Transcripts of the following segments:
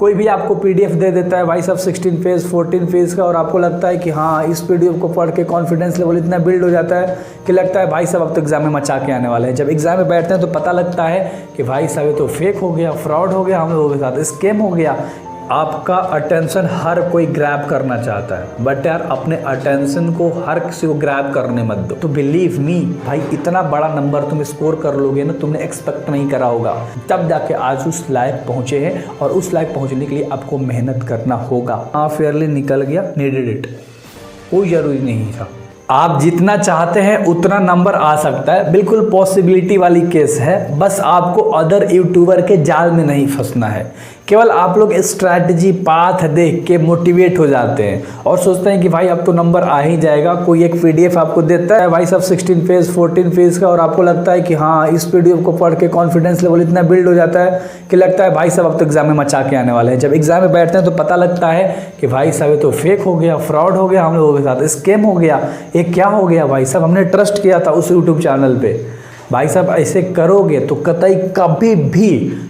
कोई भी आपको पीडीएफ दे देता है भाई साहब 16 पेज 14 पेज का, और आपको लगता है कि हाँ इस पीडीएफ को पढ़ के कॉन्फिडेंस लेवल इतना बिल्ड हो जाता है कि लगता है भाई साहब अब तो एग्जाम में मचा के आने वाले हैं। जब एग्जाम में बैठते हैं तो पता लगता है कि भाई साहब ये तो फेक हो गया, फ्रॉड हो गया, हम लोगों के साथ स्कैम हो गया। आपका अटेंशन हर कोई ग्रैब करना चाहता है, बट यार अपने अटेंशन को हर किसी को ग्रैब करने मत दो। तो बिलीव मी भाई, इतना बड़ा नंबर तुम स्कोर कर लोगे ना, तुमने एक्सपेक्ट नहीं करा होगा, तब जाके आज उस लायक पहुंचे हैं। और उस लायक पहुंचने के लिए आपको मेहनत करना होगा। हाँ फेयरली निकल गया, नीडेड इट, कोई जरूरी नहीं था। आप जितना चाहते हैं उतना नंबर आ सकता है, बिल्कुल पॉसिबिलिटी वाली केस है। बस आपको अदर यूट्यूबर के जाल में नहीं फंसना है। केवल आप लोग स्ट्रैटेजी पाथ देख के मोटिवेट हो जाते हैं और सोचते हैं कि भाई अब तो नंबर आ ही जाएगा। कोई एक पीडीएफ आपको देता है भाई साहब 16 पेज 14 पेज का, और आपको लगता है कि हाँ इस पीडीएफ को पढ़ के कॉन्फिडेंस लेवल इतना बिल्ड हो जाता है कि लगता है भाई साहब अब तो एग्जाम में मचा के आने वाले हैं। जब एग्जाम में बैठते हैं तो पता लगता है कि भाई साहब ये तो फेक हो गया, फ्रॉड हो गया, हम लोगों के साथ स्कैम हो गया, ये क्या हो गया भाई साहब, हमने ट्रस्ट किया था उस यूट्यूब चैनल पे। भाई साहब ऐसे करोगे तो कतई कभी भी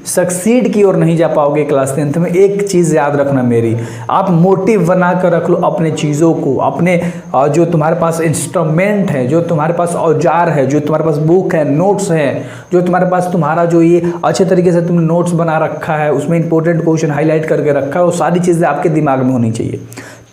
सक्सीड की ओर नहीं जा पाओगे क्लास 10th में। एक चीज़ याद रखना मेरी, आप मोटिव बना कर रख लो अपने चीज़ों को, अपने जो तुम्हारे पास इंस्ट्रूमेंट है, जो तुम्हारे पास औजार है, जो तुम्हारे पास बुक है, नोट्स है, जो तुम्हारे पास तुम्हारा जो ये अच्छे तरीके से तुमने नोट्स बना रखा है, उसमें इंपॉर्टेंट क्वेश्चन हाईलाइट करके रखा है, वो सारी चीज़ें आपके दिमाग में होनी चाहिए।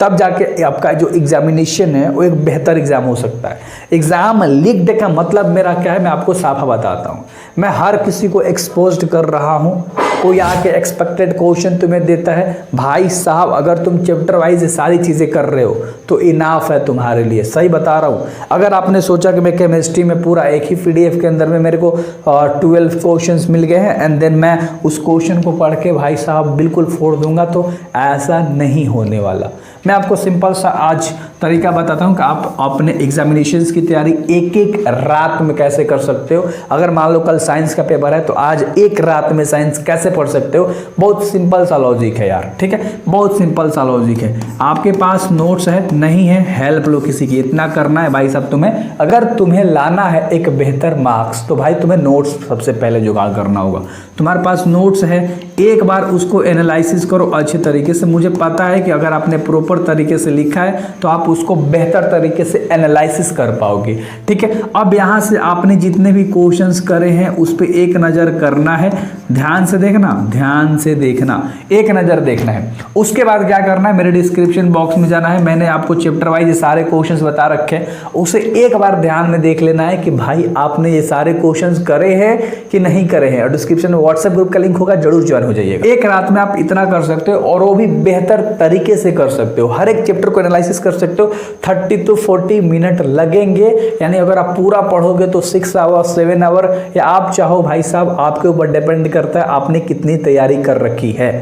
तब जाके आपका जो एग्जामिनेशन है वो एक बेहतर एग्जाम हो सकता है। एग्जाम लीक्ड का मतलब मेरा क्या है, मैं आपको साफा बताता हूँ। मैं हर किसी को एक्सपोज्ड कर रहा हूँ। कोई आके एक्सपेक्टेड क्वेश्चन तुम्हें देता है, भाई साहब अगर तुम चैप्टर वाइज सारी चीज़ें कर रहे हो तो इनाफ है तुम्हारे लिए। सही बता रहा हूँ। अगर आपने सोचा कि मैं केमिस्ट्री में पूरा एक ही पीडीएफ के अंदर में मेरे को 12 क्वेश्चंस मिल गए हैं एंड देन मैं उस क्वेश्चन को पढ़ के भाई साहब बिल्कुल फोड़ दूंगा, तो ऐसा नहीं होने वाला। मैं आपको सिंपल सा आज तरीका बताता हूं कि आप अपने एग्जामिनेशंस की तैयारी एक एक रात में कैसे कर सकते हो। अगर मान लो कल साइंस का पेपर है तो आज एक रात में साइंस कैसे पढ़ सकते हो। बहुत सिंपल सा लॉजिक है यार, ठीक है, बहुत सिंपल सा लॉजिक है। आपके पास नोट्स है, नहीं है, हेल्प लो किसी की। इतना करना है भाई साहब तुम्हें, अगर तुम्हें लाना है एक बेहतर मार्क्स तो भाई तुम्हें नोट्स सबसे पहले जुगाड़ करना होगा। तुम्हारे पास नोट्स है, एक बार उसको एनालिसिस करो अच्छे तरीके से। मुझे पता है कि अगर आपने प्रॉपर तरीके से लिखा है तो आप उसको बेहतर तरीके से एनालिसिस कर पाओगे, ठीक है। अब यहाँ से आपने जितने भी क्वेश्चंस करे हैं उस पर एक नज़र करना है, ध्यान से देखना, ध्यान से देखना, एक नज़र देखना है। उसके बाद क्या करना है, मेरे डिस्क्रिप्शन बॉक्स में जाना है, मैंने आपको चैप्टर वाइज सारे क्वेश्चंस बता रखे हैं, उसे एक बार ध्यान में देख लेना है कि भाई आपने ये सारे क्वेश्चंस करे हैं कि नहीं करे हैं। और डिस्क्रिप्शन में व्हाट्सएप ग्रुप का लिंक होगा, जरूर ज्वाइन हो जाइएगा। एक रात में आप इतना कर सकते हो और वो भी बेहतर तरीके से कर सकते हो। हर एक चैप्टर को एनालिसिस कर सकते हो। 30 to 40 मिनट लगेंगे, यानी अगर आप पूरा पढ़ोगे तो 6 आवर 7 आवर, या आप चाहो भाई साहब आपके ऊपर डिपेंड करता है आपने कितनी तैयारी कर रखी है।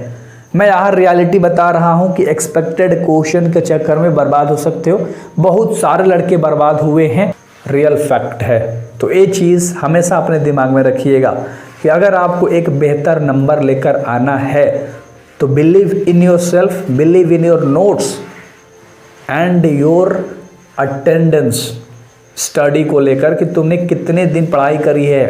मैं यहाँ रियलिटी बता रहा हूँ कि एक्सपेक्टेड क्वेश्चन के चक्कर में बर्बाद हो सकते हो। बहुत सारे लड़के बर्बाद हुए हैं, रियल फैक्ट है। तो ये चीज़ हमेशा अपने दिमाग में रखिएगा कि अगर आपको एक बेहतर नंबर लेकर आना है तो believe in your self, believe in your notes and your attendance study को लेकर कि तुमने कितने दिन पढ़ाई करी है।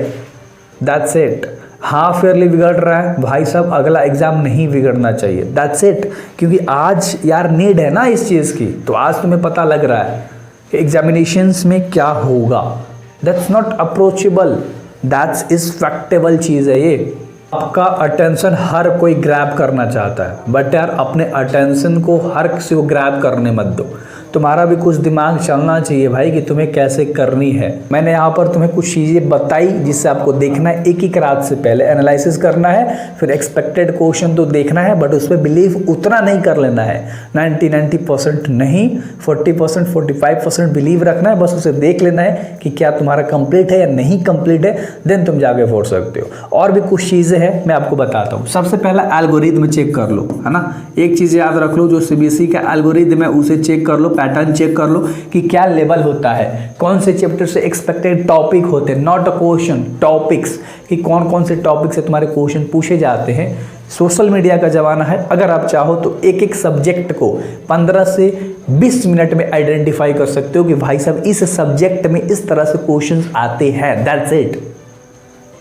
That's it. हाफ ईयरली बिगड़ रहा है भाई साहब, अगला एग्जाम नहीं बिगड़ना चाहिए। That's it. क्योंकि आज यार नीड है ना इस चीज़ की, तो आज तुम्हें पता लग रहा है कि एग्जामिनेशंस में क्या होगा। That's not approachable, that's is फैक्टेबल चीज़ है ये। आपका अटेंशन हर कोई ग्रैब करना चाहता है, बट यार अपने अटेंशन को हर किसी को ग्रैब करने मत दो। तुम्हारा भी कुछ दिमाग चलना चाहिए भाई कि तुम्हें कैसे करनी है। मैंने यहाँ पर तुम्हें कुछ चीज़ें बताई जिससे आपको देखना है। एक एक रात से पहले एनालिसिस करना है, फिर एक्सपेक्टेड क्वेश्चन तो देखना है, बट उस पर बिलीव उतना नहीं कर लेना है। 90% नहीं, 40% 45% बिलीव रखना है। बस उसे देख लेना है कि क्या तुम्हारा कंप्लीट है या नहीं कंप्लीट है, देन तुम जाके फोड़ सकते हो। और भी कुछ चीज़ें हैं मैं आपको बताता हूँ। सबसे पहला एल्गोरिथम चेक कर लो, है ना। एक चीज़ याद रख लो, जो सीबीएसई का एल्गोरिथम है उसे चेक कर लो, पैटर्न चेक कर लो कि क्या लेवल होता है, कौन से चैप्टर से एक्सपेक्टेड टॉपिक होते हैं, नॉट अ क्वेश्चन, टॉपिक्स, कि कौन कौन से टॉपिक से तुम्हारे क्वेश्चन पूछे जाते हैं। सोशल मीडिया का ज़माना है, अगर आप चाहो तो एक एक सब्जेक्ट को 15 से 20 मिनट में आइडेंटिफाई कर सकते हो कि भाई साहब इस सब्जेक्ट में इस तरह से क्वेश्चन आते हैं। That's it.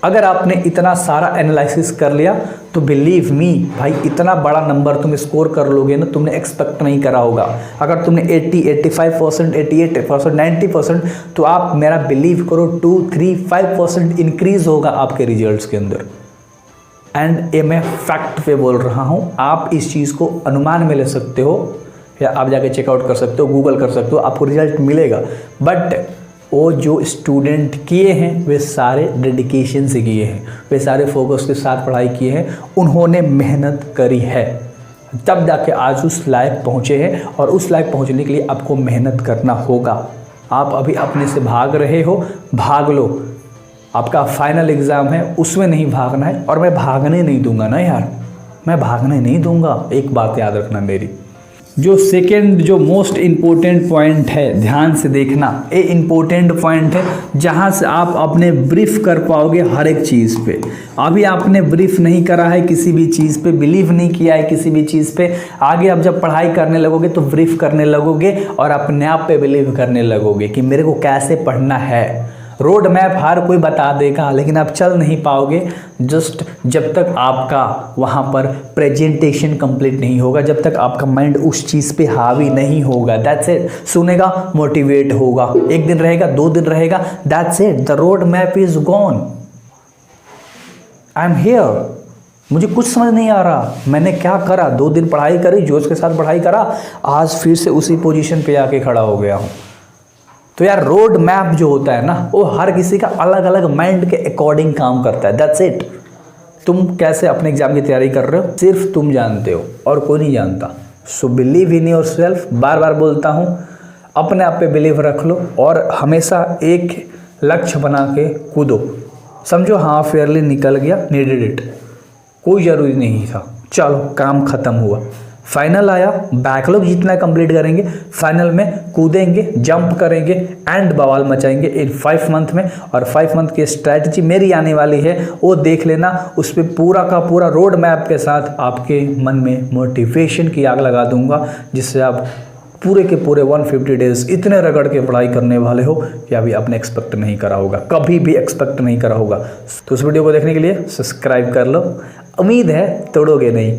अगर आपने इतना सारा एनालिसिस कर लिया तो बिलीव मी भाई, इतना बड़ा नंबर तुम स्कोर कर लोगे ना, तुमने एक्सपेक्ट नहीं करा होगा। अगर तुमने 80, 85%, 88%, 90%, तो आप मेरा बिलीव करो 2, 3, 5% इंक्रीज होगा आपके रिजल्ट्स के अंदर। एंड ये मैं फैक्ट पे बोल रहा हूँ, आप इस चीज़ को अनुमान में ले सकते हो या आप जाके चेकआउट कर सकते हो, गूगल कर सकते हो, आपको रिजल्ट मिलेगा। बट वो जो स्टूडेंट किए हैं वे सारे डेडिकेशन से किए हैं, वे सारे फोकस के साथ पढ़ाई किए हैं, उन्होंने मेहनत करी है, तब जाके आज उस लायक पहुँचे हैं। और उस लायक पहुँचने के लिए आपको मेहनत करना होगा। आप अभी अपने से भाग रहे हो, भाग लो। आपका फाइनल एग्ज़ाम है, उसमें नहीं भागना है। और मैं भागने नहीं दूंगा ना यार, मैं भागने नहीं दूंगा। एक बात याद रखना मेरी, जो सेकेंड जो मोस्ट इम्पोर्टेंट पॉइंट है, ध्यान से देखना, ये इम्पोर्टेंट पॉइंट है जहाँ से आप अपने ब्रीफ कर पाओगे हर एक चीज़ पे। अभी आपने ब्रीफ नहीं करा है किसी भी चीज़ पे, बिलीव नहीं किया है किसी भी चीज़ पे, आगे आप जब पढ़ाई करने लगोगे तो ब्रीफ करने लगोगे और अपने आप पे बिलीव करने लगोगे कि मेरे को कैसे पढ़ना है। रोड मैप हर कोई बता देगा, लेकिन आप चल नहीं पाओगे जस्ट जब तक आपका वहाँ पर प्रेजेंटेशन कंप्लीट नहीं होगा, जब तक आपका माइंड उस चीज़ पे हावी नहीं होगा। That's it. सुनेगा, मोटिवेट होगा, एक दिन रहेगा, 2 दिन रहेगा, that's it, the road map is gone. I am here. मुझे कुछ समझ नहीं आ रहा मैंने क्या करा। 2 दिन पढ़ाई करी, जोश के साथ पढ़ाई करा, आज फिर से उसी पोजीशन पे आके खड़ा हो गया हूँ। तो यार रोड मैप जो होता है ना, वो हर किसी का अलग अलग माइंड के अकॉर्डिंग काम करता है। That's it. तुम कैसे अपने एग्जाम की तैयारी कर रहे हो सिर्फ तुम जानते हो और कोई नहीं जानता। So believe in yourself. बार बार बोलता हूँ, अपने आप पे बिलीव रख लो और हमेशा एक लक्ष्य बना के कूदो। समझो हाँ फेयरली निकल गया, नीडेड इट, कोई ज़रूरी नहीं था, चलो काम ख़त्म हुआ। फाइनल आया, बैकलॉग जितना कंप्लीट करेंगे, फाइनल में कूदेंगे, जंप करेंगे एंड बवाल मचाएंगे इन 5 मंथ में। और 5 मंथ की स्ट्रैटेजी मेरी आने वाली है, वो देख लेना। उस पर पूरा का पूरा रोड मैप के साथ आपके मन में मोटिवेशन की आग लगा दूंगा, जिससे आप पूरे के पूरे 150 डेज इतने रगड़ के पढ़ाई करने वाले हो कि अभी आपने एक्सपेक्ट नहीं करा होगा, कभी भी एक्सपेक्ट नहीं करा होगा। तो उस वीडियो को देखने के लिए सब्सक्राइब कर लो। उम्मीद है तोड़ोगे नहीं।